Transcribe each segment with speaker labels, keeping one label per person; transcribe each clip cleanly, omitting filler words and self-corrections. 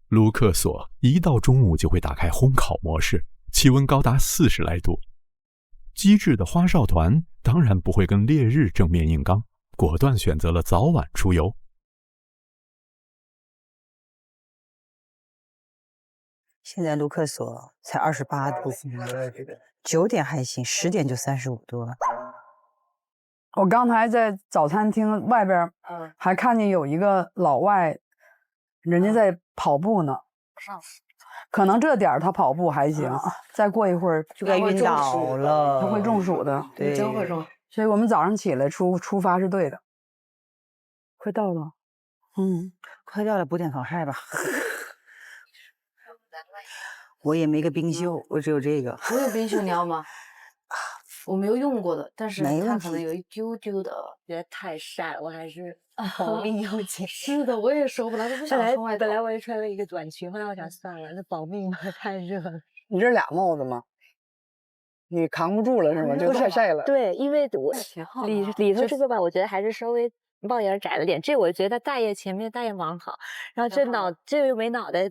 Speaker 1: 卢克索一到中午就会打开烘烤模式，气温高达40来度。机智的花少团当然不会跟烈日正面硬刚，果断选择了早晚出游。
Speaker 2: 现在卢克索才28度，9点还行，10点就35度了。
Speaker 3: 我刚才在早餐厅外边，还看见有一个老外，人家在跑步呢。可能这点儿他跑步还行，再过一会儿
Speaker 2: 就该晕倒了，
Speaker 3: 他会中暑的。
Speaker 2: 对，
Speaker 4: 真会中。
Speaker 3: 所以我们早上起来出发是对的。快到了，
Speaker 2: 快到了，补点防晒吧。我也没个冰袖，我只有这个。
Speaker 4: 我有冰袖，你要吗？我没有用过的，但是它可能有一丢丢的，
Speaker 5: 觉得太晒，我还是保命要紧。
Speaker 4: 是的，我也说，本来都不想穿外套。
Speaker 5: 本来我也穿了一个短裙，后来我想算了，那保命吧，太热了。
Speaker 3: 你这俩帽子吗？你扛不住了是吗？就太晒了。
Speaker 5: 对，因为我里头这个吧，我觉得还是稍微帽檐窄了点。这我觉得大叶前面大叶网好，然后这又没脑袋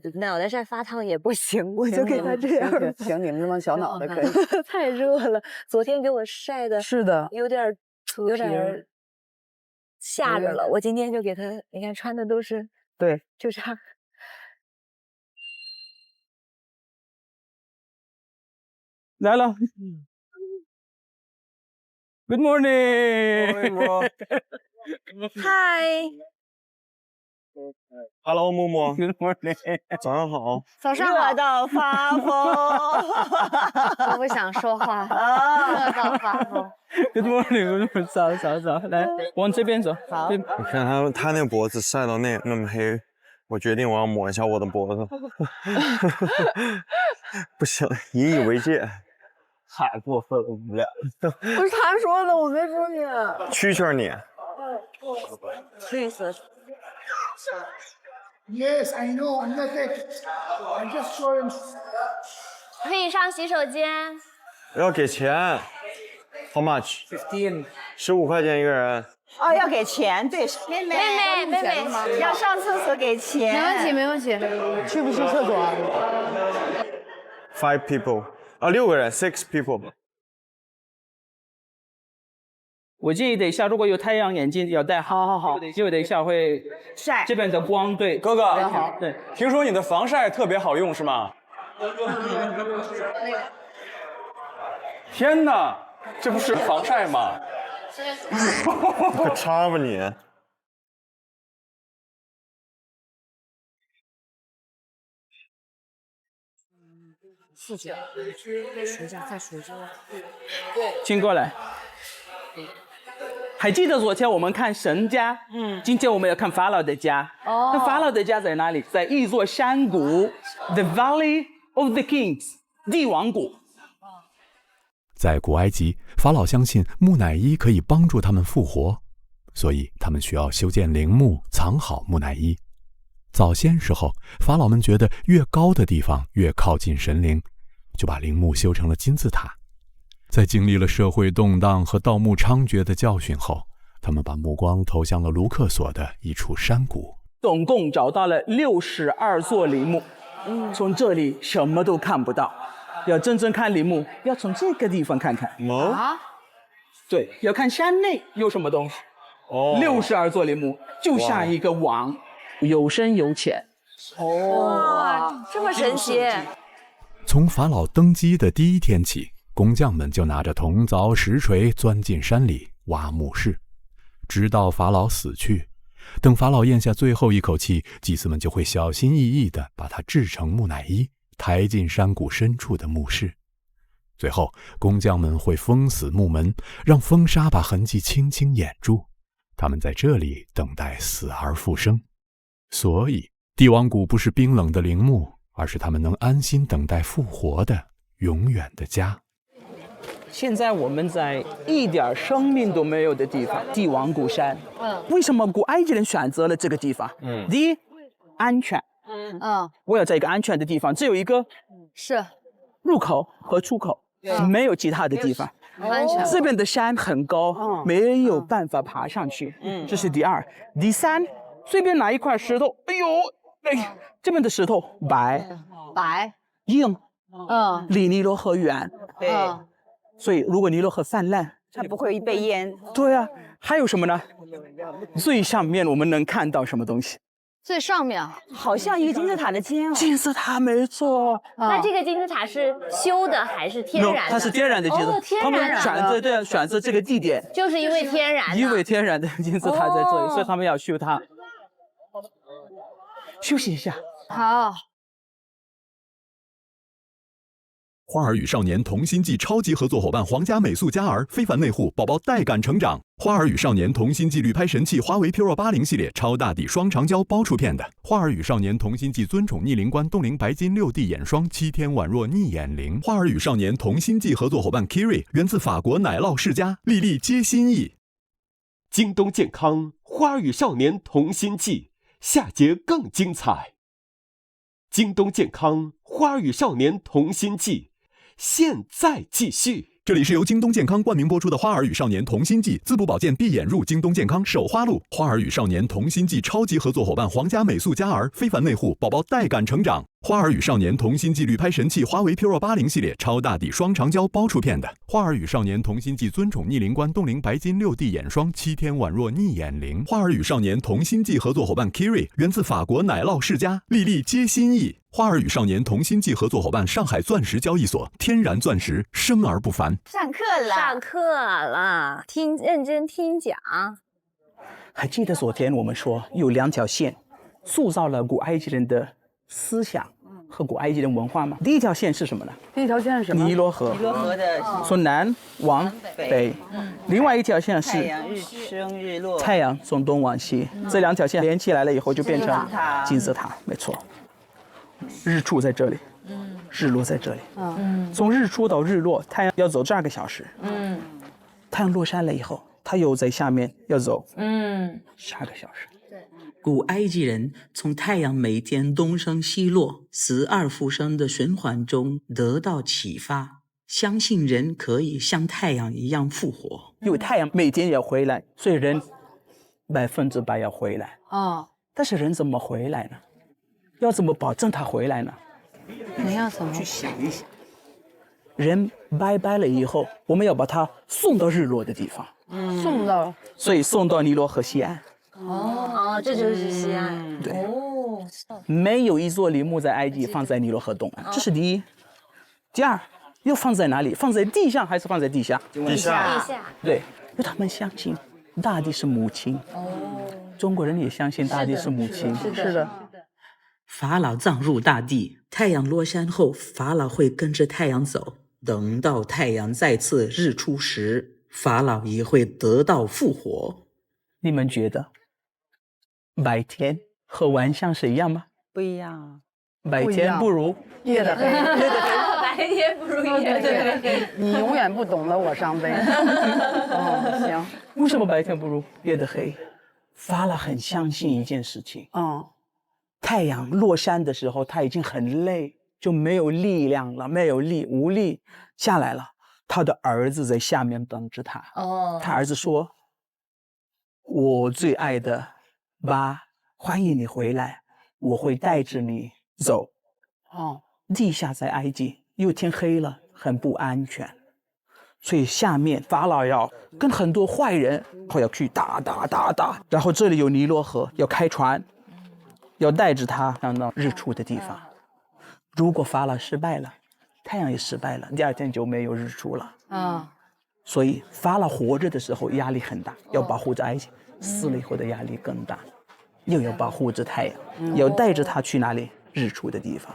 Speaker 5: 晒发烫也不行，我就给他这样。
Speaker 3: 行，你们这帮小脑袋可以。
Speaker 5: 太热了，昨天给我晒的，
Speaker 3: 是的，
Speaker 5: 有点吓着了。我今天就给他，你看穿的都是
Speaker 3: 对，
Speaker 5: 就这样。
Speaker 6: 来了。Good morning.
Speaker 5: Hi.
Speaker 7: Hello， 木木。
Speaker 6: Good morning.
Speaker 7: 早上好。
Speaker 5: 早上好。
Speaker 2: 热到发疯。
Speaker 5: 我不想说话。热到发疯。
Speaker 6: Good morning， 早，来，往这边走。
Speaker 2: 好。
Speaker 7: 你看他那脖子晒到那么黑，我决定我要抹一下我的脖子。不行，引以为戒。
Speaker 6: 太过分了，我们俩。
Speaker 2: 不是他说的，我没说你。
Speaker 7: 蛐你。
Speaker 2: Please.
Speaker 8: Yes, I know. I'm not it. I'm just showing.
Speaker 5: 可以上洗手间。
Speaker 7: 要给钱。How much? 15块钱一个人。
Speaker 2: 哦，要给钱，对，妹妹要上厕所给钱。
Speaker 4: 没问题。
Speaker 3: 去不去厕所
Speaker 7: ？5 people。6个人 ，6 people。
Speaker 6: 我建议等一下如果有太阳眼镜要戴。好，因为等一下会
Speaker 2: 晒
Speaker 6: 这边的光。对，
Speaker 9: 哥哥，
Speaker 6: 对，
Speaker 9: 听说你的防晒特别好用是吗？天哪，这不是防晒吗？
Speaker 7: 可差吧你。
Speaker 4: 4角，数一下，再数一下。
Speaker 6: 请过来。还记得昨天我们看神家，今天我们要看法老的家。那法老的家在哪里？在一座山谷 ，The Valley of the Kings， 帝王谷。
Speaker 1: 在古埃及，法老相信木乃伊可以帮助他们复活，所以他们需要修建陵墓，藏好木乃伊。早先时候，法老们觉得越高的地方越靠近神灵，就把陵墓修成了金字塔。在经历了社会动荡和盗墓猖獗的教训后，他们把目光投向了卢克索的一处山谷。
Speaker 6: 总共找到了62座陵墓，从这里什么都看不到。要真正看陵墓，要从这个地方看看。对，要看山内有什么东西。62座陵墓就像一个网，有深有浅。
Speaker 5: 哇，这么神奇！
Speaker 1: 从法老登基的第一天起，工匠们就拿着铜凿、石锤钻进山里挖墓室，直到法老死去。等法老咽下最后一口气，祭司们就会小心翼翼地把它制成木乃伊，抬进山谷深处的墓室。最后，工匠们会封死墓门，让风沙把痕迹轻轻掩住。他们在这里等待死而复生。所以，帝王谷不是冰冷的陵墓，而是他们能安心等待复活的永远的家。
Speaker 6: 现在我们在一点生命都没有的地方，帝王谷山。为什么古埃及人选择了这个地方？第一，安全。我要在一个安全的地方，只有一个
Speaker 4: 是
Speaker 6: 入口和出口，没有其他的地方。
Speaker 4: 安全。
Speaker 6: 这边的山很高，没有办法爬上去。这是第二。第三，随便拿一块石头，哎呦，这边的石头白硬，离尼罗河远，
Speaker 2: 对，
Speaker 6: 所以如果尼罗河泛滥，
Speaker 2: 它不会被淹。
Speaker 6: 对啊，还有什么呢？最上面我们能看到什么东西？
Speaker 4: 最上面
Speaker 2: 好像一个金字塔的尖哦。
Speaker 6: 金字塔没错。
Speaker 5: 那这个金字塔是修的还是天然的？
Speaker 6: 它是天然的金字塔。
Speaker 5: 天然的。
Speaker 6: 他们选择这个地点，
Speaker 5: 就是因为天然的。
Speaker 6: 因为天然的金字塔在这里，所以他们要修它。休息一下。
Speaker 4: 好。
Speaker 1: 花儿与少年同心季超级合作伙伴皇家美素佳儿非凡内护，宝宝带感成长。花儿与少年同心季旅拍神器华为 Pure 80系列超大底双长焦包触片的。花儿与少年同心季尊宠逆龄冠冻龄白金6D 眼霜，7天宛若逆眼灵。花儿与少年同心季合作伙伴 Kiri 源自法国奶酪世家，粒粒皆心意。
Speaker 10: 京东健康花儿与少年同心季，下节更精彩。京东健康花儿与少年同心季。现在继续。
Speaker 1: 这里是由京东健康冠名播出的《花儿与少年同心季》，滋补保健闭眼入京东健康手花露。花儿与少年同心季超级合作伙伴皇家美素佳儿非凡内护，宝宝带感成长。花儿与少年同心季旅拍神器华为 Pure 80系列超大底双长焦包触片的。花儿与少年同心季尊宠逆龄冠冻龄白金6D 眼霜，7天宛若逆眼灵。花儿与少年同心季合作伙伴 Kiri 源自法国奶酪世家，粒粒皆心意。花儿与少年同心季合作伙伴上海钻石交易所，天然钻石生而不凡。
Speaker 5: 上课了，认真听讲。
Speaker 6: 还记得昨天我们说有2条线塑造了古埃及人的思想和古埃及人文化吗？第一条线是什么呢？
Speaker 3: 第一条线是什么？
Speaker 6: 尼罗河。
Speaker 2: 尼罗河的
Speaker 6: 从南往北。另外一条线是
Speaker 2: 太阳日升日落。
Speaker 6: 太阳从东往西，这2条线连起来了以后就变成金字塔，没错。日出在这里，日落在这里。从日出到日落，太阳要走12个小时。太阳落山了以后，它又在下面要走12个小时。
Speaker 11: 古埃及人从太阳每天东升西落、死而复生的循环中得到启发，相信人可以像太阳一样复活。
Speaker 6: 因为太阳每天要回来，所以人100%要回来。但是人怎么回来呢？要怎么保证他回来呢？
Speaker 4: 你要怎么
Speaker 6: 去想一想？人拜拜了以后，我们要把他送到日落的地方。所以送到尼罗河西岸。
Speaker 5: 这就是西岸。
Speaker 6: 对。没有一座陵墓在埃及放在尼罗河东岸，这是第一。第二，又放在哪里？放在地上还是放在地下？
Speaker 7: 地下。
Speaker 6: 对，因为他们相信大地是母亲。中国人也相信大地是母亲。
Speaker 3: 是的。
Speaker 11: 法老葬入大地，太阳落山后，法老会跟着太阳走。等到太阳再次日出时，法老也会得到复活。
Speaker 6: 你们觉得白天和晚上是一样吗？
Speaker 2: 不一样。
Speaker 6: 白天不如
Speaker 3: 夜的黑。
Speaker 5: 白天不如夜的黑。
Speaker 3: 你永远不懂得我伤悲。行。
Speaker 6: 为什么白天不如夜的黑？法老很相信一件事情。太阳落山的时候，他已经很累，就没有力量了，无力下来了。他的儿子在下面等着他。他儿子说：“我最爱的爸，欢迎你回来，我会带着你走。”地下在埃及又天黑了，很不安全，所以下面法老要跟很多坏人要去打，然后这里有尼罗河，要开船。要带着他上到日出的地方。如果法老失败了，太阳也失败了，第2天就没有日出了。所以法老活着的时候压力很大，要保护着埃及；死了以后的压力更大，又要保护着太阳，要带着他去哪里？日出的地方。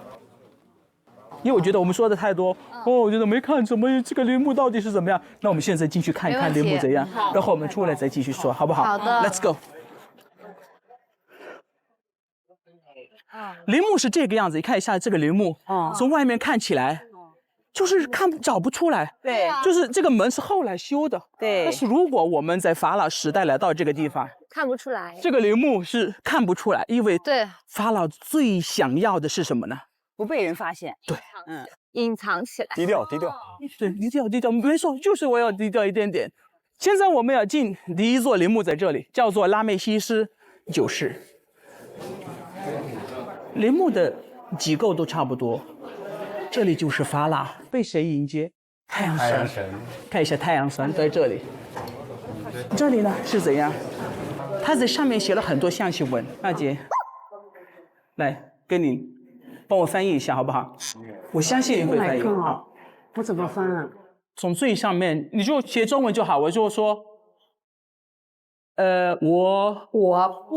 Speaker 6: 因为我觉得我们说的太多，我觉得没看怎么这个陵墓到底是怎么样。那我们现在进去看一看陵墓怎样，然后我们出来再继续说，好不好？
Speaker 4: 好的
Speaker 6: ，Let's go。陵墓是这个样子，你看一下这个陵墓，从外面看起来，就是找不出来。
Speaker 2: 对，
Speaker 6: 就是这个门是后来修的。
Speaker 2: 对。
Speaker 6: 但是如果我们在法老时代来到这个地方，
Speaker 5: 看不出来。
Speaker 6: 这个陵墓是看不出来，因为
Speaker 4: 对
Speaker 6: 法老最想要的是什么呢？
Speaker 2: 不被人发现。
Speaker 6: 对，
Speaker 5: 隐藏起来。
Speaker 7: 低调。
Speaker 6: 对，低调，没错，就是我要低调一点点。现在我们要进第一座陵墓，在这里叫做拉美西斯9世。陵墓的结构都差不多。这里就是法老被谁迎接？太阳神。看一下太阳神在这里。这里呢是怎样？他在上面写了很多象形文。二姐，来跟你帮我翻译一下好不好？我相信你会翻译。
Speaker 3: 我怎么翻啊？
Speaker 6: 从最上面你就写中文就好，我就说，我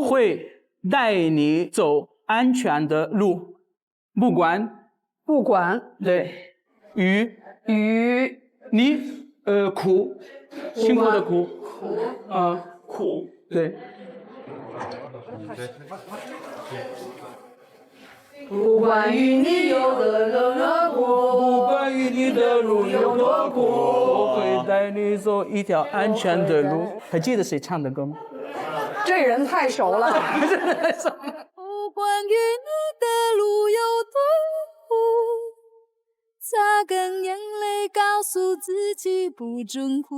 Speaker 6: 会带你走安全的路，不管对与你苦，辛苦的苦，苦对。
Speaker 4: 不管与你有多苦，
Speaker 6: 不管与你的路有多苦，我会带你走一条安全的路。还记得谁唱的歌吗？
Speaker 3: 这人太熟了。
Speaker 4: 不管与你的路有多苦，擦干眼泪，告诉自己不准哭。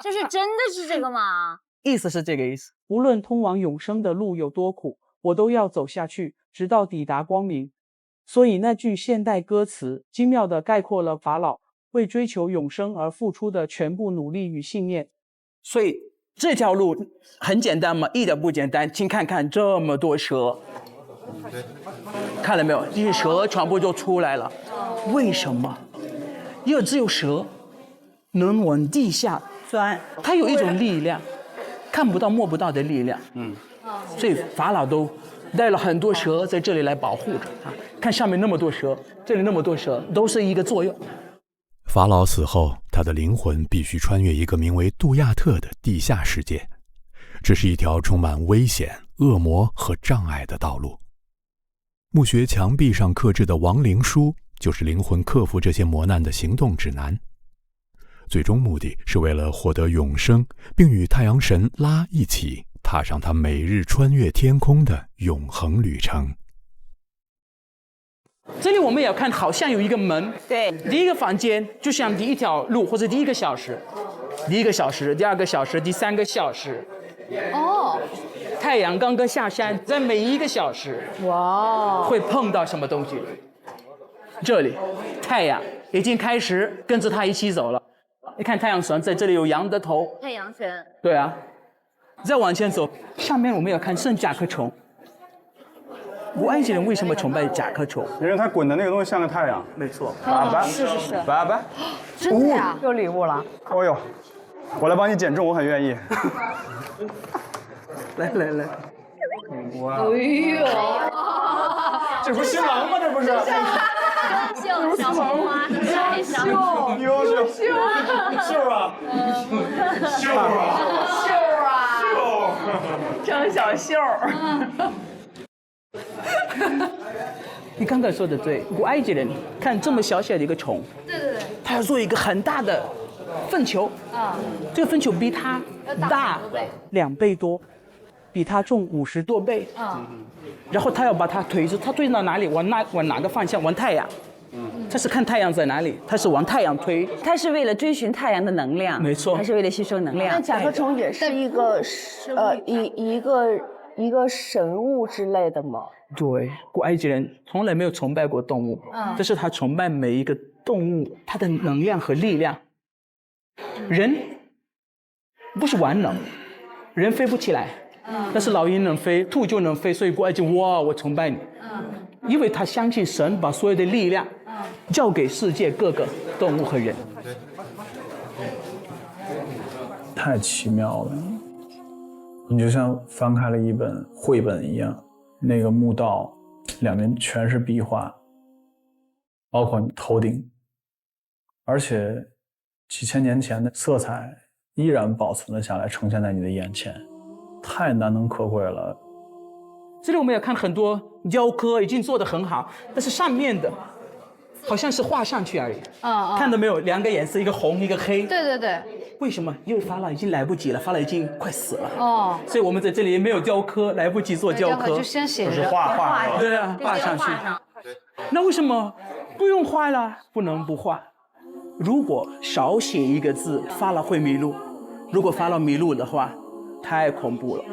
Speaker 5: 这是真的是这个吗？
Speaker 6: 意思是这个意思。无论通往永生的路有多苦，我都要走下去，直到抵达光明。所以那句现代歌词精妙地概括了法老为追求永生而付出的全部努力与信念。所以这条路很简单吗？一点不简单。请看看这么多蛇，看了没有？这些蛇全部都出来了。为什么？因为只有蛇能往地下钻，它有一种力量，看不到摸不到的力量。所以法老都带了很多蛇在这里来保护着啊！看上面那么多蛇，这里那么多蛇，都是一个作用。
Speaker 1: 法老死后，他的灵魂必须穿越一个名为杜亚特的地下世界，这是一条充满危险、恶魔和障碍的道路。墓穴墙壁上刻制的亡灵书，就是灵魂克服这些磨难的行动指南。最终目的是为了获得永生，并与太阳神拉一起踏上他每日穿越天空的永恒旅程。
Speaker 6: 这里我们也看，好像有一个门。
Speaker 2: 对，
Speaker 6: 第一个房间就像第一条路，或者第一个小时，第二个小时，第3个小时。太阳刚刚下山，在每一个小时，会碰到什么东西？这里，太阳已经开始跟着他一起走了。你看太阳神在这里有羊的头。
Speaker 5: 太阳神。
Speaker 6: 对啊。再往前走，上面我们要看圣甲壳虫。古埃及人为什么崇拜甲壳虫？
Speaker 9: 因为它滚的那个东西像个太阳。
Speaker 6: 没错。
Speaker 9: 爸爸，
Speaker 5: 是。
Speaker 9: 爸爸，
Speaker 5: 真的呀？
Speaker 3: 有礼物了。
Speaker 9: 哦呦，我来帮你减重，我很愿意。
Speaker 6: 来。
Speaker 9: 哇！哎呦，这不是新郎吗？这不是。
Speaker 5: 秀小红花，
Speaker 9: 优秀啊！
Speaker 3: 张小秀。
Speaker 6: 你刚才说的对，古埃及人看这么小小的一个虫，
Speaker 5: 对，
Speaker 6: 他要做一个很大的粪球，这个粪球比它大2倍多，比它重50多倍，然后他要把它推着，他推到哪里？往哪个方向？往太阳。他是看太阳在哪里，他是往太阳推。
Speaker 2: 他是为了追寻太阳的能量，
Speaker 6: 没错，
Speaker 2: 他是为了吸收能量。
Speaker 12: 但甲壳虫也是一个一个神物之类的吗？
Speaker 6: 对，古埃及人从来没有崇拜过动物，但是他崇拜每一个动物，它的能量和力量。人不是万能，人飞不起来，但是老鹰能飞，兔就能飞，所以古埃及哇，我崇拜你，因为他相信神把所有的力量交给世界各个动物和人。
Speaker 13: 太奇妙了，你就像翻开了一本绘本一样，那个墓道两边全是壁画，包括你头顶，而且几千年前的色彩依然保存了下来，呈现在你的眼前，太难能可贵了。
Speaker 6: 这里我们也看很多雕刻已经做得很好，但是上面的好像是画上去而已。看到没有？两个颜色，一个红一个黑。
Speaker 4: 对。
Speaker 6: 为什么？因为法老已经来不及了，法老已经快死了。所以我们在这里也没有雕刻，来不及做雕刻，
Speaker 4: 就先写
Speaker 9: 着画。
Speaker 6: 对啊，画上去。那为什么不用画了？不能不画。如果少写一个字，法老会迷路。如果法老迷路的话，太恐怖了。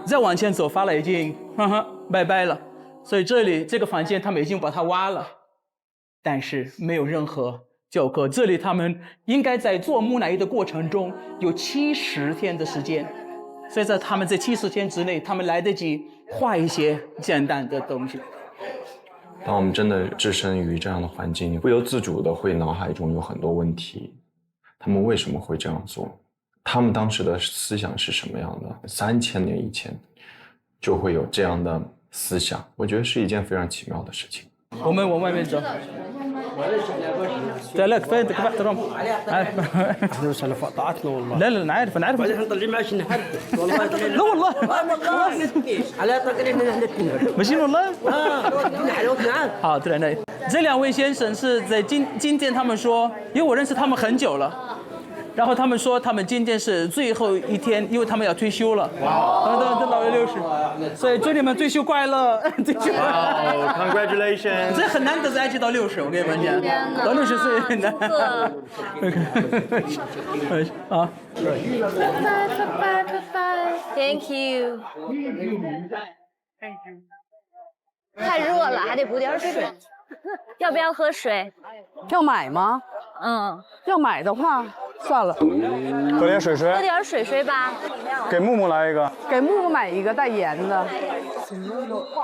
Speaker 6: 再往前走，法老已经拜拜了。所以这里这个房间他们已经把它挖了，但是没有任何教课。这里他们应该在做木乃伊的过程中有70天的时间，所以在他们这70天之内，他们来得及画一些简单的东西。
Speaker 7: 当我们真的置身于这样的环境，不由自主的会脑海中有很多问题：他们为什么会这样做？他们当时的思想是什么样的？3000年以前就会有这样的思想，我觉得是一件非常奇妙的事情。
Speaker 6: 我们往外面走。لا لا كفايه كفايه احترام. لا لا انا عارف انا عارف. لا والله ماشيين والله. 好，对对，这2位先生是在今天他们说，因为我认识他们很久了。然后他们说，他们今天是最后一天，因为他们要退休了。哇！这老爷60，所以祝你们退休快乐！退休快乐
Speaker 7: ！Congratulations！
Speaker 6: 这很难得在一起到60，我跟你们讲，到60岁很难。好。
Speaker 5: 拜拜 ，Thank you。太热了，还得补点水。要不要喝水？
Speaker 3: 要买吗？
Speaker 5: 嗯，
Speaker 3: 要买的话。算了，
Speaker 9: 喝点水水，
Speaker 5: 喝点水吧。
Speaker 9: 给木木来一个，
Speaker 3: 给木木买一个带盐的。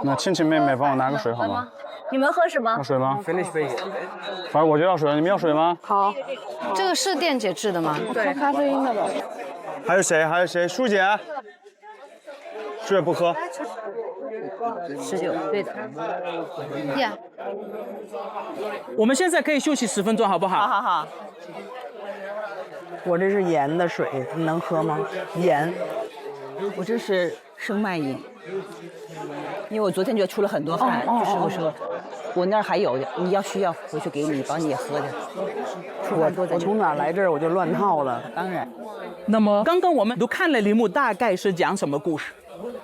Speaker 9: 那亲亲妹妹帮我拿个水好吗？
Speaker 5: 你们喝什么？
Speaker 9: 要水吗？反正我就要水，你们要水吗？
Speaker 3: 好，这个是电解质的吗？对，咖啡因的吧。
Speaker 7: 还有谁？还有谁？舒姐，舒姐不喝。
Speaker 5: 19，对的。呀，
Speaker 6: 我们现在可以休息10分钟，好不好？
Speaker 3: 好好好。我这是盐的水，你能喝吗？盐。
Speaker 2: 我这是生脉饮，因为我昨天就出了很多汗，就是我说我那儿还有，你要需要回去给你，帮你也喝点。
Speaker 3: 我从哪来这儿我就乱套了。
Speaker 2: 当然。
Speaker 6: 那么刚刚我们都看了陵墓，大概是讲什么故事？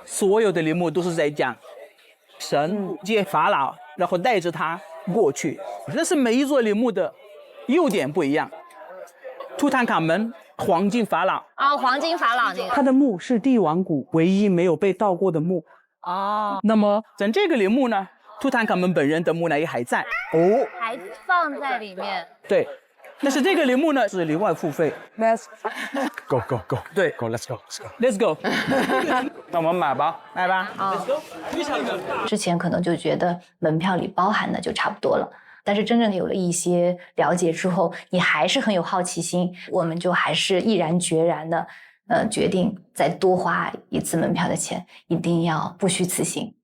Speaker 6: 所有的陵墓都是在讲神接法老，然后带着他过去。但是每一座陵墓的优点不一样。图坦卡门黄金法老
Speaker 5: 黄金法老那个，
Speaker 6: 他的墓是帝王谷唯一没有被盗过的墓。那么在这个陵墓呢，图坦卡门本人的木乃伊还在
Speaker 5: 还放在里面。
Speaker 6: 对，但是这个陵墓呢是里外付费。
Speaker 3: Let's
Speaker 9: go go go，
Speaker 6: 对
Speaker 9: ，go let's go
Speaker 6: let's go。
Speaker 9: 那我们买吧
Speaker 6: ，Let's go。
Speaker 14: 之前可能就觉得门票里包含的就差不多了。但是真正有了一些了解之后，你还是很有好奇心，我们就还是毅然决然的，决定再多花一次门票的钱，一定要不虚此行。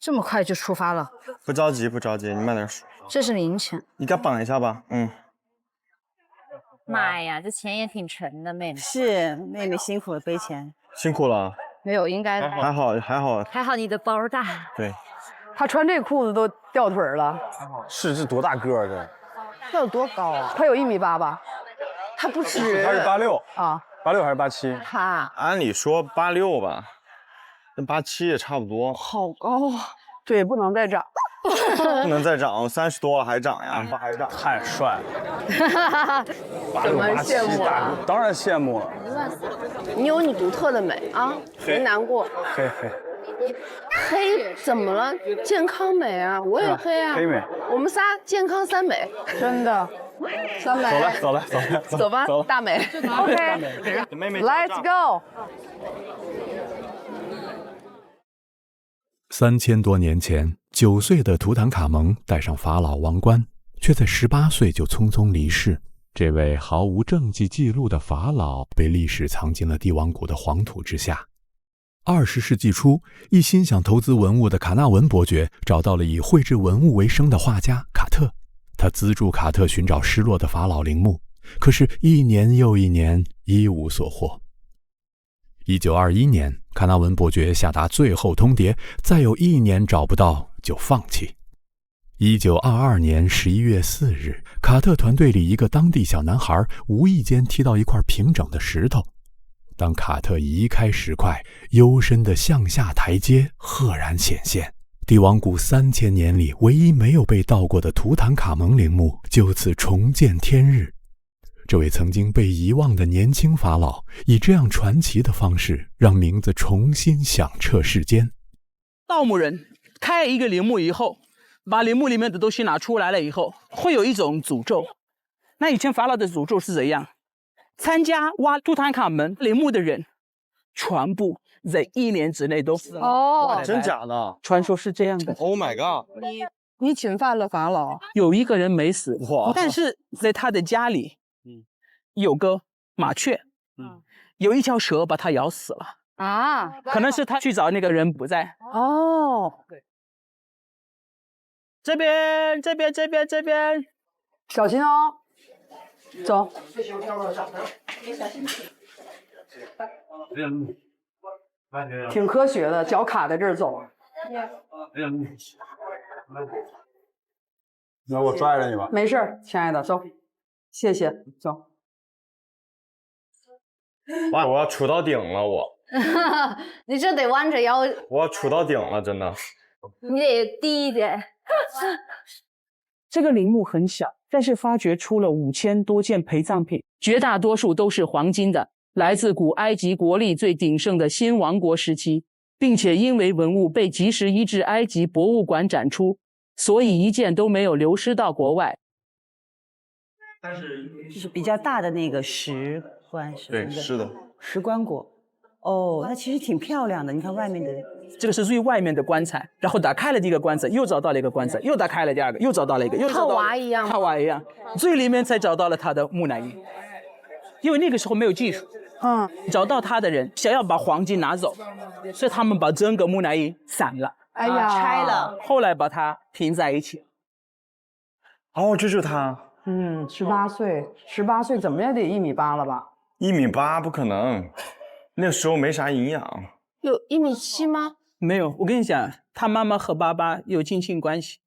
Speaker 15: 这么快就出发了？
Speaker 7: 不着急，不着急，你慢点说。
Speaker 15: 这是零钱，
Speaker 7: 你给他绑一下吧。
Speaker 5: 妈呀，这钱也挺沉的，妹妹。
Speaker 2: 是，妹妹辛苦了，背钱。
Speaker 7: 辛苦了。
Speaker 15: 没有，应该
Speaker 7: 还好。
Speaker 5: 还好你的包大。
Speaker 7: 对。
Speaker 3: 他穿这裤子都掉腿了。
Speaker 9: 是，这多大个儿这？
Speaker 15: 他有多高啊？
Speaker 3: 他有1.8米吧？
Speaker 15: 他不止。
Speaker 9: 他是86
Speaker 3: 啊
Speaker 9: ，86还是87？
Speaker 15: 他
Speaker 7: 按理说86吧，跟87也差不多。
Speaker 3: 好高啊！对，不能再涨。
Speaker 7: 不能再涨，30多了还涨呀？
Speaker 9: 还涨，太帅了。
Speaker 12: 怎么羡慕啊？
Speaker 9: 当然羡慕了。
Speaker 12: 你有你独特的美啊，别难过。
Speaker 9: 黑。
Speaker 12: 黑怎么了？健康美啊，我也黑啊。
Speaker 9: 黑美，
Speaker 12: 我们仨健康3美，
Speaker 3: 真的。3美。
Speaker 12: 走吧，大美。
Speaker 3: OK，Let's go。
Speaker 1: 3000多年前，9岁的图坦卡蒙戴上法老王冠，却在18岁就匆匆离世。这位毫无政绩记录的法老被历史藏进了帝王谷的黄土之下。20世纪初，一心想投资文物的卡纳文伯爵找到了以绘制文物为生的画家卡特，他资助卡特寻找失落的法老陵墓，可是1年又1年，一无所获。1921年，卡纳文伯爵下达最后通牒，再有1年找不到就放弃。1922年11月4日，卡特团队里一个当地小男孩无意间踢到一块平整的石头，当卡特移开石块，幽深的向下台阶赫然显现。帝王谷3000年里唯一没有被盗过的图坦卡蒙陵墓就此重见天日。这位曾经被遗忘的年轻法老，以这样传奇的方式，让名字重新响彻世间。
Speaker 6: 盗墓人开一个陵墓以后，把陵墓里面的东西拿出来了以后，会有一种诅咒。那以前法老的诅咒是怎样？参加挖图坦卡门陵墓的人，全部在1年之内都死了。
Speaker 9: 哦，真假的？
Speaker 6: 传说是这样的。
Speaker 9: Oh my god！
Speaker 3: 你侵犯了法老，
Speaker 6: 有一个人没死，但是在他的家里，有个麻雀，有一条蛇把他咬死了
Speaker 15: 啊，
Speaker 6: 可能是他去找那个人不在。
Speaker 3: 哦，
Speaker 6: 对，这边，
Speaker 3: 小心哦，走。挺科学的，脚卡在这儿走。
Speaker 9: 那我拽着你吧。
Speaker 3: 没事儿，亲爱的，走，谢谢，走。
Speaker 7: 哇，我要杵到顶了，我
Speaker 15: 你这得弯着腰。
Speaker 7: 我要杵到顶了，真的。
Speaker 5: 你得低一点。
Speaker 6: 这个陵墓很小，但是发掘出了5000多件陪葬品，绝大多数都是黄金的，来自古埃及国力最鼎盛的新王国时期，并且因为文物被及时移至埃及博物馆展出，所以一件都没有流失到国外。
Speaker 2: 但是就是比较大的那个石棺什么的，
Speaker 7: 对，是的，
Speaker 2: 石棺椁。哦，那其实挺漂亮的。你看外面的，
Speaker 6: 这个是最外面的棺材，然后打开了这个棺材，又找到了一个棺材，又打开了第二个，又找到了一个，又找到了
Speaker 15: 套娃一样，
Speaker 6: 套娃一样，最里面才找到了他的木乃伊，因为那个时候没有技术，找到他的人想要把黄金拿走，所以他们把整个木乃伊散了，
Speaker 3: 哎呀，
Speaker 2: 拆了，
Speaker 6: 后来把它拼在一起。
Speaker 7: 哦，这就是他。
Speaker 3: 18岁，18岁怎么也得1.8米了吧
Speaker 7: ？1.8米不可能，那时候没啥营养。
Speaker 15: 有1.7米吗？
Speaker 6: 没有，我跟你讲，他妈妈和爸爸有近亲关系。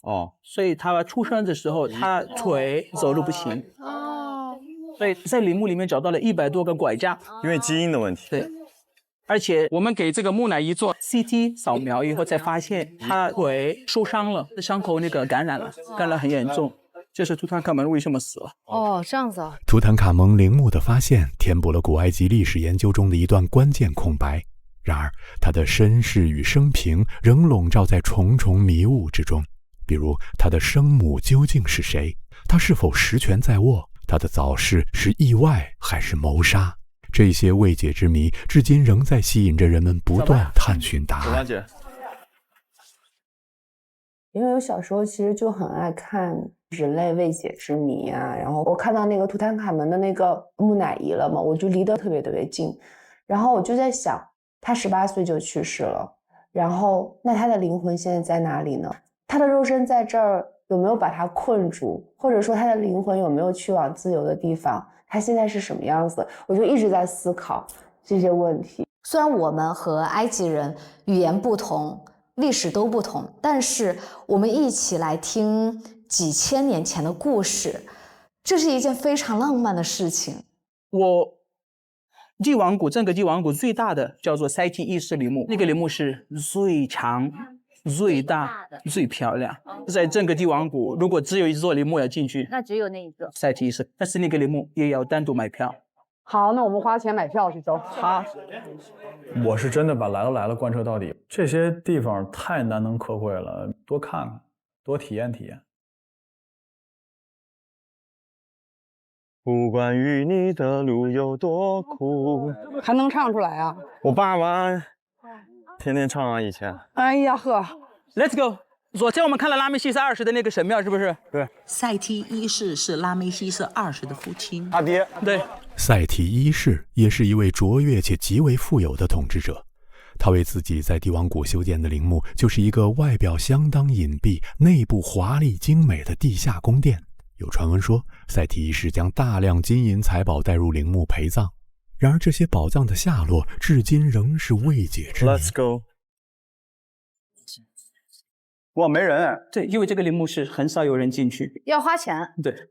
Speaker 7: 哦，
Speaker 6: 所以他出生的时候，他腿走路不行。哦，所以在陵墓里面找到了100多个拐杖，
Speaker 7: 因为基因的问题。
Speaker 6: 对。 而且我们给这个木乃伊做 CT 扫描以后，才发现他腿受伤了，伤口那个感染了，感染很严重。这是图坦卡门为什么死了？
Speaker 15: 哦，这样子啊。
Speaker 1: 图坦卡蒙陵墓的发现填补了古埃及历史研究中的一段关键空白。然而，他的身世与生平仍笼罩在重重迷雾之中。比如，他的生母究竟是谁？他是否实权在握？他的早逝是意外还是谋杀？ 这些未解之谜，至今仍在吸引着人们不断探寻答案。
Speaker 7: 姐，
Speaker 12: 因为我小时候其实就很爱看人类未解之谜啊，然后我看到那个图坦卡门的那个木乃伊了嘛，我就离得特别近，然后我就在想，他18岁就去世了，然后那他的灵魂现在在哪里呢？他的肉身在这儿有没有把他困住，或者说他的灵魂有没有去往自由的地方？ 他现在是什么样子？我就一直在思考这些问题。
Speaker 14: 虽然我们和埃及人语言不同，历史都不同，但是我们一起来听几千年前的故事，这是一件非常浪漫的事情。
Speaker 6: 帝王谷，整个帝王谷最大的叫做塞提一世陵墓，那个陵墓是最长、最大、最漂亮。在整个帝王谷，如果只有一座陵墓要进去，
Speaker 5: 那只有那一个
Speaker 6: 塞提一世，但是那个陵墓也要单独买票。
Speaker 3: 好，那我们花钱买票去走。
Speaker 6: 好，
Speaker 13: 我是真的把来都来了贯彻到底。这些地方太难能可贵了，多看看，多体验体验。
Speaker 7: 不管与你的路有多苦，
Speaker 3: 还能唱出来啊？
Speaker 7: 我爸妈天天唱啊，以前。
Speaker 3: 哎呀呵
Speaker 6: ，Let's go。昨天我们看了拉梅西斯2世的那个神庙，是不是？
Speaker 7: 对。
Speaker 11: 塞提一世是拉梅西斯2世的父亲，
Speaker 7: 他爹。
Speaker 6: 对。
Speaker 1: 塞提一世也是一位卓越且极为富有的统治者，他为自己在帝王谷修建的陵墓，就是一个外表相当隐蔽、内部华丽精美的地下宫殿。有传闻说，塞提一世将大量金银财宝带入陵墓陪葬，然而这些宝藏的下落至今仍是未解之谜。
Speaker 7: Let's go。
Speaker 9: 哇，没人。
Speaker 6: 对，因为这个陵墓是很少有人进去，
Speaker 15: 要花钱。
Speaker 6: 对。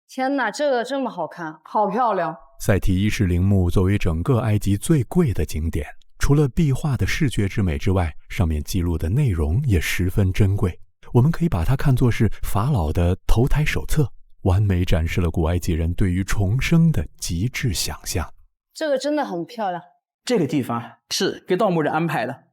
Speaker 15: 天哪，这个这么好看，
Speaker 3: 好漂亮！
Speaker 1: 塞提一世陵墓作为整个埃及最贵的景点，除了壁画的视觉之美之外，上面记录的内容也十分珍贵。我们可以把它看作是法老的投胎手册。完美展示了古埃及人对于重生的极致想象。
Speaker 15: 这个真的很漂亮。
Speaker 6: 这个地方是给盗墓人安排的。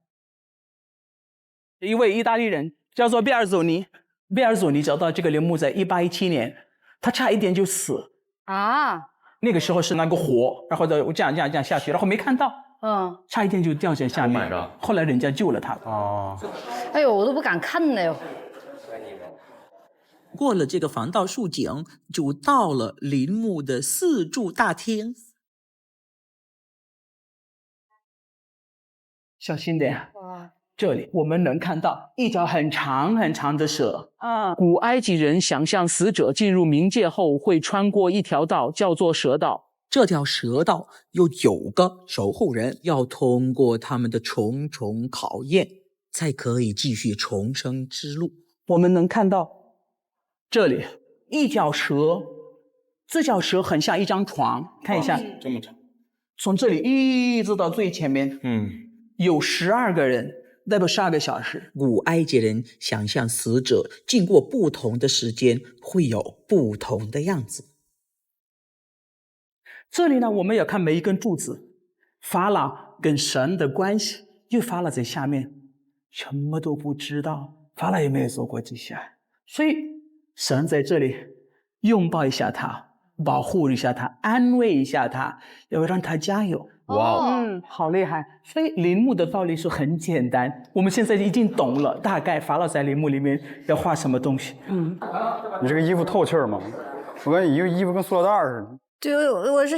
Speaker 6: 一位意大利人叫做贝尔佐尼，贝尔佐尼找到这个陵墓在1817年，他差一点就死
Speaker 15: 啊。
Speaker 6: 那个时候是那个火，然后这样下去，然后没看到，差一点就掉在下面。后来人家救了他。
Speaker 15: 哎呦，我都不敢看了哟。
Speaker 11: 过了这个防盗竖井，就到了陵墓的四柱大厅。
Speaker 6: 小心点，这里我们能看到一条很长很长的蛇。古埃及人想象死者进入冥界后会穿过一条道，叫做蛇道。
Speaker 11: 这条蛇道有9个守护人，要通过他们的重重考验，才可以继续重生之路。
Speaker 6: 我们能看到这里一条蛇，这条蛇很像一张床，看一下，
Speaker 7: 这么长，
Speaker 6: 从这里一直到最前面，有12个人，代表12个小时。
Speaker 11: 古埃及人想象死者经过不同的时间会有不同的样子。
Speaker 6: 这里呢，我们要看每一根柱子，法老跟神的关系。因为法老在下面什么都不知道，法老也没有做过这些，所以神在这里拥抱一下他，保护一下他，安慰一下他，要让他加油。好厉害！所以陵墓的道理是很简单，我们现在已经懂了，大概法老在陵墓里面要画什么东西。
Speaker 9: 你这个衣服透气吗？我感觉你衣服跟塑料袋似的。
Speaker 5: 对，我是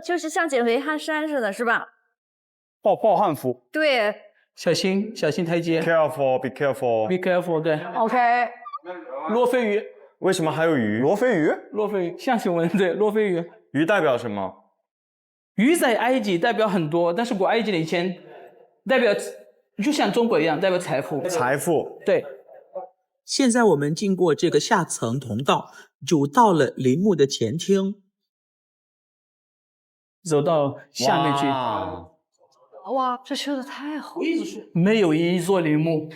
Speaker 5: 就是像减肥汗衫似的，是吧？
Speaker 9: 暴汗服。
Speaker 5: 对，
Speaker 6: 小心台阶。
Speaker 9: Careful, be careful.
Speaker 6: Be careful， 对。
Speaker 3: OK。
Speaker 6: 罗非鱼，
Speaker 7: 为什么还有鱼？
Speaker 9: 罗非鱼？
Speaker 6: 罗非鱼，象形文，对，罗非鱼。
Speaker 7: 鱼代表什么？
Speaker 6: 鱼在埃及代表很多，但是古埃及以前代表就像中国一样，代表财富。
Speaker 9: 财富，
Speaker 6: 对。
Speaker 11: 现在我们经过这个下层通道，就到了陵墓的前厅，
Speaker 6: 走到下面去。
Speaker 15: 哇，这修的太好了！
Speaker 6: 没有一座陵墓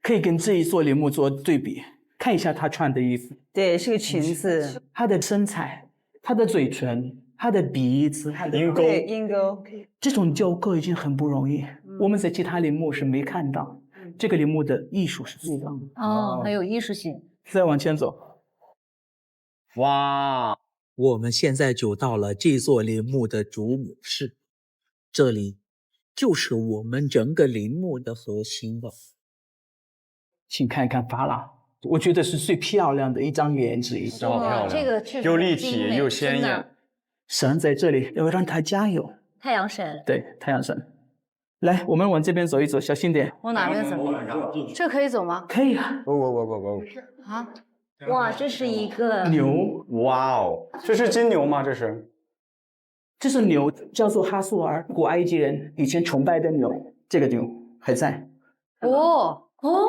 Speaker 6: 可以跟这一座陵墓做对比。看一下她穿的衣服，
Speaker 2: 对，是个裙子，
Speaker 6: 她的身材，她的嘴唇，她的鼻子，她的
Speaker 2: 鹰钩，
Speaker 6: 这种雕刻已经很不容易。我们在其他陵墓是没看到，这个陵墓的艺术是最棒的。
Speaker 5: 很有艺术性。
Speaker 6: 再往前走，
Speaker 11: 哇！我们现在就到了这座陵墓的主墓室，这里就是我们整个陵墓的核心了。
Speaker 6: 请看看法老，我觉得是最漂亮的一张脸之一。
Speaker 7: 超漂亮，
Speaker 5: 这个确实
Speaker 7: 又立体又鲜艳。
Speaker 6: 神在这里，要让他加油。
Speaker 5: 太阳神，
Speaker 6: 对，太阳神。来，我们往这边走一走，小心点。
Speaker 15: 往哪边走？这可以走吗？
Speaker 6: 可以啊。
Speaker 15: 啊！
Speaker 5: 哇，这是一个
Speaker 6: 牛。
Speaker 9: 哇哦，这是金牛吗？
Speaker 6: 这是牛，叫做哈苏尔，古埃及人以前崇拜的牛。这个牛还在。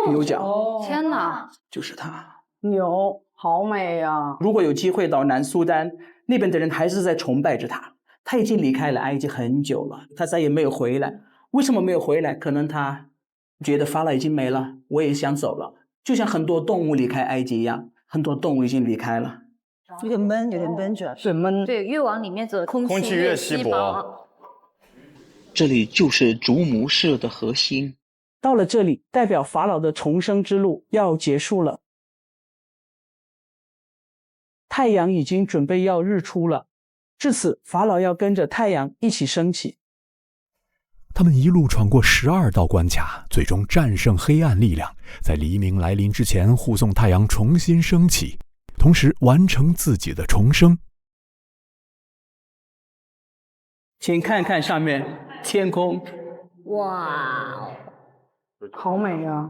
Speaker 6: 牛角。
Speaker 15: 天哪！
Speaker 6: 就是它。
Speaker 3: 牛，好美呀！
Speaker 6: 如果有机会到南苏丹，那边的人还是在崇拜着他。他已经离开了埃及很久了，他再也没有回来。为什么没有回来？可能他觉得法老已经没了，我也想走了。就像很多动物离开埃及一样，很多动物已经离开了。
Speaker 2: 有点闷，主要是闷。
Speaker 5: 对，越往里面走，空气
Speaker 7: 越
Speaker 5: 稀薄。
Speaker 11: 这里就是主墓室的核心。
Speaker 6: 到了这里，代表法老的重生之路要结束了。太阳已经准备要日出了，至此法老要跟着太阳一起升起。
Speaker 1: 他们一路穿过12道关卡，最终战胜黑暗力量，在黎明来临之前护送太阳重新升起，同时完成自己的重生。
Speaker 6: 请看看上面天空，
Speaker 5: 哇，
Speaker 3: 好美呀！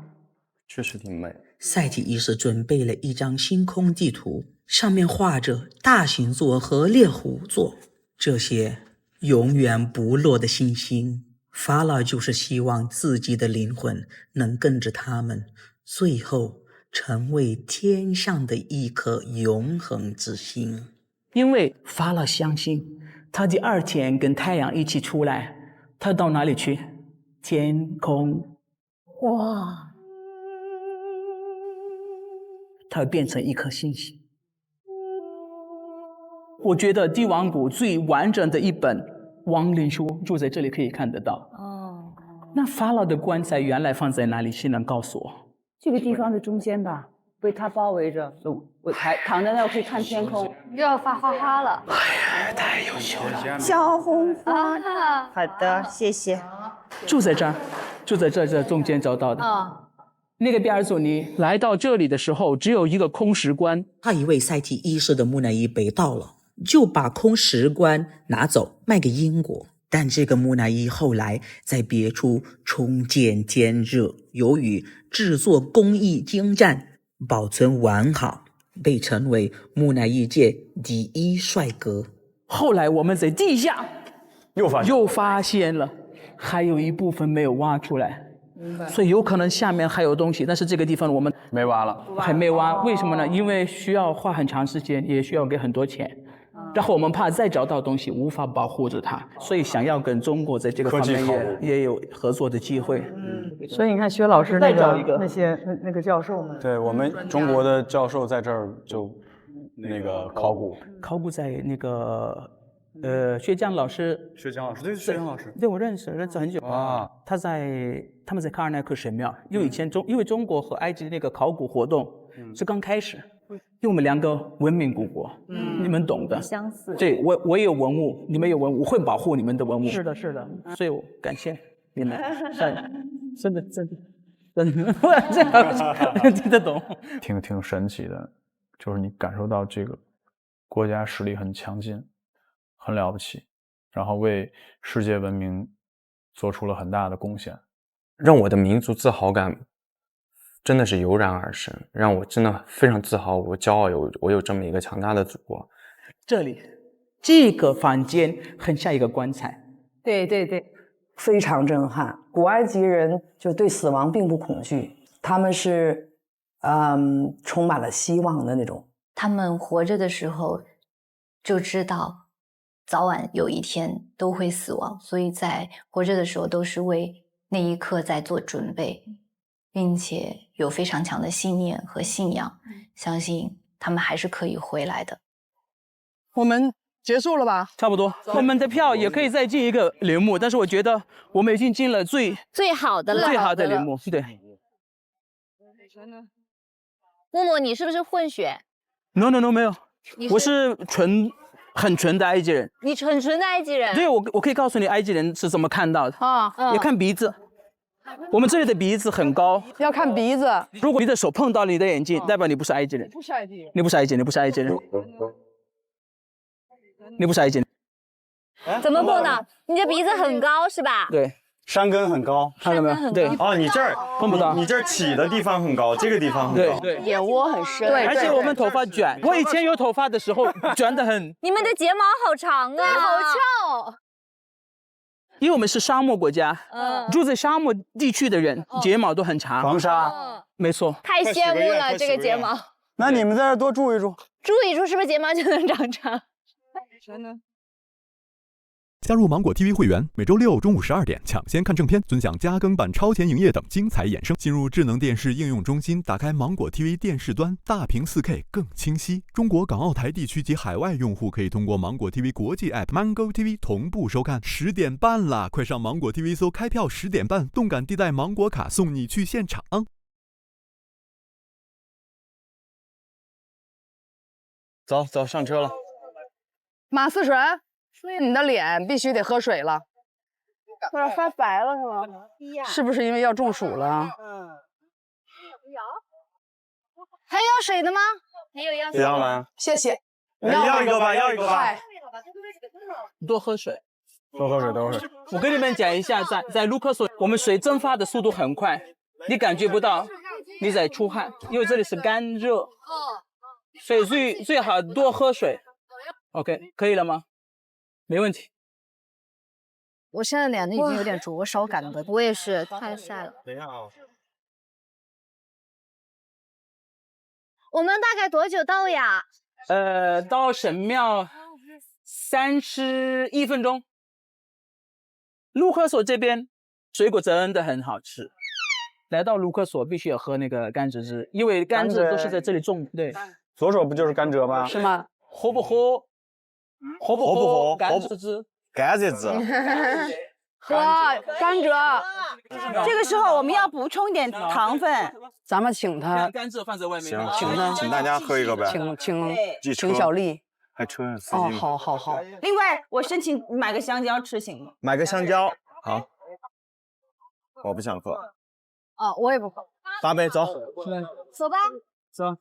Speaker 7: 确实挺美。
Speaker 11: 赛提一世准备了一张星空地图，上面画着大星座和猎户座，这些永远不落的星星。法老就是希望自己的灵魂能跟着他们，最后成为天上的一颗永恒之星。
Speaker 6: 因为法老相信他第2天跟太阳一起出来，他到哪里去？天空。
Speaker 5: 哇，
Speaker 6: 他会变成一颗星星。我觉得帝王谷最完整的一本亡灵书就在这里可以看得到。
Speaker 2: 哦，
Speaker 6: 那法老的棺材原来放在哪里？谁能告诉我？
Speaker 2: 这个地方的中间吧，被它包围着，我躺在那儿可以看天空。
Speaker 15: 又要发花花了。
Speaker 6: 太优秀了！
Speaker 2: 小红花。
Speaker 15: 好
Speaker 2: 的，谢谢。
Speaker 6: 就在这儿，就在这中间找到的。那个比尔佐尼来到这里的时候，只有一个空石棺。
Speaker 11: 他以为塞提一世的木乃伊被盗了，就把空石棺拿走卖给英国。但这个木乃伊后来在别处重建坚热，由于制作工艺精湛，保存完好，被称为木乃伊界第一帅哥。
Speaker 6: 后来我们在地下又发现了，还有一部分没有挖出来。所以有可能下面还有东西，但是这个地方我们
Speaker 13: 没挖了，
Speaker 6: 还没挖。为什么呢？因为需要花很长时间，也需要给很多钱。然后我们怕再找到东西无法保护着它，所以想要跟中国在这个方面也有合作的机会。
Speaker 3: 所以你看薛老师那个教授们，
Speaker 13: 对我们中国的教授在这儿就那个考古
Speaker 6: 在那个薛江老师，
Speaker 13: 对，薛江老师，
Speaker 6: 对我认识很久啊。他们在卡尔奈克神庙，因为中国和埃及那个考古活动是刚开始，因为我们两个文明古国，你们懂的，
Speaker 2: 相似。
Speaker 6: 对，我也有文物，你们有文物，我会保护你们的文物。
Speaker 3: 是的，是的。
Speaker 6: 所以我感谢你们，真的，我听得懂，
Speaker 13: 挺神奇的，就是你感受到这个国家实力很强劲，很了不起，然后为世界文明做出了很大的贡献，
Speaker 7: 让我的民族自豪感真的是油然而生，让我真的非常自豪，我骄傲我有这么一个强大的祖国。
Speaker 6: 这个房间很像一个棺材，
Speaker 3: 对，非常震撼。古埃及人就对死亡并不恐惧，他们是充满了希望的那种。
Speaker 14: 他们活着的时候就知道早晚有一天都会死亡，所以在活着的时候都是为那一刻在做准备，并且有非常强的信念和信仰，相信他们还是可以回来的。
Speaker 3: 我们结束了吧？
Speaker 6: 差不多。我们的票也可以再进一个陵墓，但是我觉得我们已经进了最
Speaker 5: 好的
Speaker 6: 陵墓。对。
Speaker 5: 木木，你是不是混血
Speaker 6: ？No， 没有，我是很纯的埃及人。
Speaker 5: 你很纯的埃及人？
Speaker 6: 对，我可以告诉你埃及人是怎么看到的啊？要看鼻子。我们这里的鼻子很高，
Speaker 3: 要看鼻子。
Speaker 6: 如果你的手碰到你的眼睛，代表你不是埃及人。
Speaker 3: 不是埃及人。
Speaker 6: 你不是埃及人。你不是埃及人。
Speaker 5: 怎么碰到？你的鼻子很高是吧？
Speaker 6: 对，
Speaker 9: 山根很高，
Speaker 6: 看到没有？对。
Speaker 9: 哦，你这儿
Speaker 6: 碰不到，
Speaker 9: 你这儿起的地方很高，这个地方很高。
Speaker 6: 对，
Speaker 2: 眼窝很深。
Speaker 6: 对，而且我们头发卷。我以前有头发的时候卷得很。
Speaker 5: 你们的睫毛好长啊，
Speaker 15: 好翘。
Speaker 6: 因为我们是沙漠国家，住在沙漠地区的人睫毛都很长，
Speaker 9: 防沙，
Speaker 6: 没错。
Speaker 15: 太羡慕了这个睫毛。
Speaker 9: 那你们在这多住一住，
Speaker 5: 是不是睫毛就能长长？
Speaker 1: 加入芒果 TV 会员，每周6中午12点抢先看正片，尊享加更版、超前营业等精彩衍生。进入智能电视应用中心，打开芒果 TV 电视端，大屏 4K 更清晰。中国港澳台地区及海外用户可以通过芒果 TV 国际 App Mango TV 同步收看。10点半啦，快上芒果 TV 搜开票10点半，动感地带芒果卡送你去现场。
Speaker 9: 走，上车了。
Speaker 3: 马思纯，你的脸必须得喝水了。
Speaker 2: 有点发白了是吗？
Speaker 3: 是不是因为要中暑了？
Speaker 15: 还要水的吗？
Speaker 5: 还有要
Speaker 9: 水。不要了，
Speaker 3: 谢谢。
Speaker 9: 要一个吧。
Speaker 6: 多喝水。
Speaker 9: 多喝水。
Speaker 6: 我跟你们讲一下，在卢克索，我们水蒸发的速度很快，你感觉不到你在出汗，因为这里是干热。所以最好多喝水。OK， 可以了吗？没问题。
Speaker 15: 我现在脸已经有点灼烧感了。
Speaker 5: 我也是，太晒了。
Speaker 9: 等一下啊。
Speaker 5: 我们大概多久到呀？
Speaker 6: 到神庙31分钟。卢克索这边水果真的很好吃。来到卢克索必须要喝那个甘蔗汁，因为甘蔗都是在这里种。对。
Speaker 9: 左手不就是甘蔗吗？
Speaker 3: 是吗？
Speaker 6: 喝不喝？火不火？甘蔗汁。
Speaker 16: 甘蔗汁。
Speaker 3: 喝甘蔗。
Speaker 2: 这个时候我们要补充点糖分。
Speaker 3: 咱们请他。
Speaker 6: 甘蔗放在外面。
Speaker 16: 行，
Speaker 3: 请他，
Speaker 16: 请大家喝一个呗。
Speaker 3: 请小丽。
Speaker 16: 还车司
Speaker 3: 哦，
Speaker 16: 机。
Speaker 3: 好。
Speaker 2: 另外，我申请买个香蕉吃行吗？
Speaker 16: 买个香蕉，好。我不想喝。
Speaker 15: 哦，我也不喝。
Speaker 16: 8杯，走。
Speaker 15: 走吧。
Speaker 6: 走。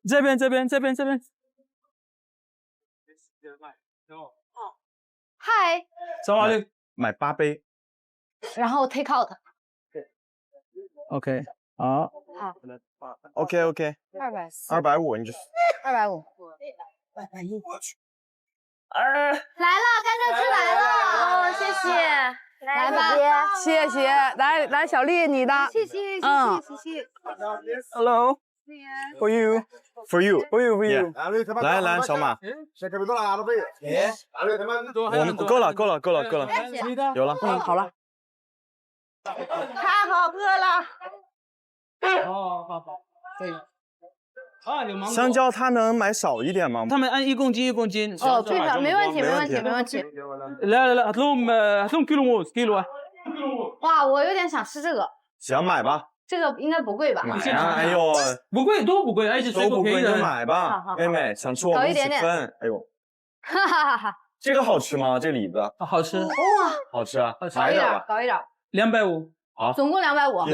Speaker 6: 这边。
Speaker 15: 嗨。
Speaker 6: 走啊，
Speaker 16: 买8杯。
Speaker 15: 然后 take out。OK，
Speaker 6: 好。
Speaker 15: 好。
Speaker 16: OK。250，你就。
Speaker 15: 250。
Speaker 2: 来
Speaker 15: 了，甘蔗汁来了，哦，谢谢。来吧，
Speaker 3: 谢谢。来，小丽，你的。
Speaker 15: 谢谢。
Speaker 6: Hello。For you。
Speaker 16: 来，小马。我们够了。有了。
Speaker 3: 好了。
Speaker 2: 太好喝了。
Speaker 6: 好。对。
Speaker 16: 香蕉它能买少一点吗？
Speaker 6: 他们按1公斤。
Speaker 15: 哦，对的，没问题。
Speaker 6: 来，هاتلهم كيلو موز啊。
Speaker 15: 哇，我有点想吃这个。
Speaker 16: 行，买吧。
Speaker 15: 这个应该不贵吧？
Speaker 16: 买啊！哎呦，
Speaker 6: 不贵，都不贵，而且
Speaker 16: 都不贵，就买吧，妹妹，想吃我们一起分。哎呦，
Speaker 15: 哈，
Speaker 16: 这个好吃吗？这李子
Speaker 6: 好吃。
Speaker 15: 哇，
Speaker 16: 好吃啊！
Speaker 15: 高一点
Speaker 6: ，250。
Speaker 16: 好，
Speaker 15: 总共250，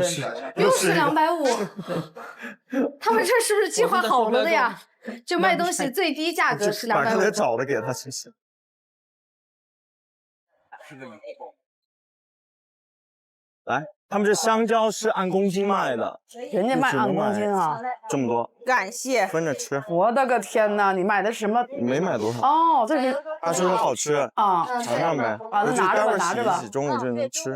Speaker 15: 又是250。他们这是不是计划好了的呀？就卖东西最低价格是250。
Speaker 16: 把刚才找的给他试试。来，他们这香蕉是按公斤卖的，
Speaker 3: 人家卖按公斤啊，
Speaker 16: 这么多，
Speaker 2: 感谢，
Speaker 16: 分着吃。
Speaker 3: 我的个天哪，你买的什么？
Speaker 16: 没买多少。
Speaker 3: 哦，这是。
Speaker 16: 他说好吃
Speaker 3: 啊，
Speaker 16: 尝尝呗。
Speaker 3: 啊，那拿着吧。
Speaker 16: 中午就能吃。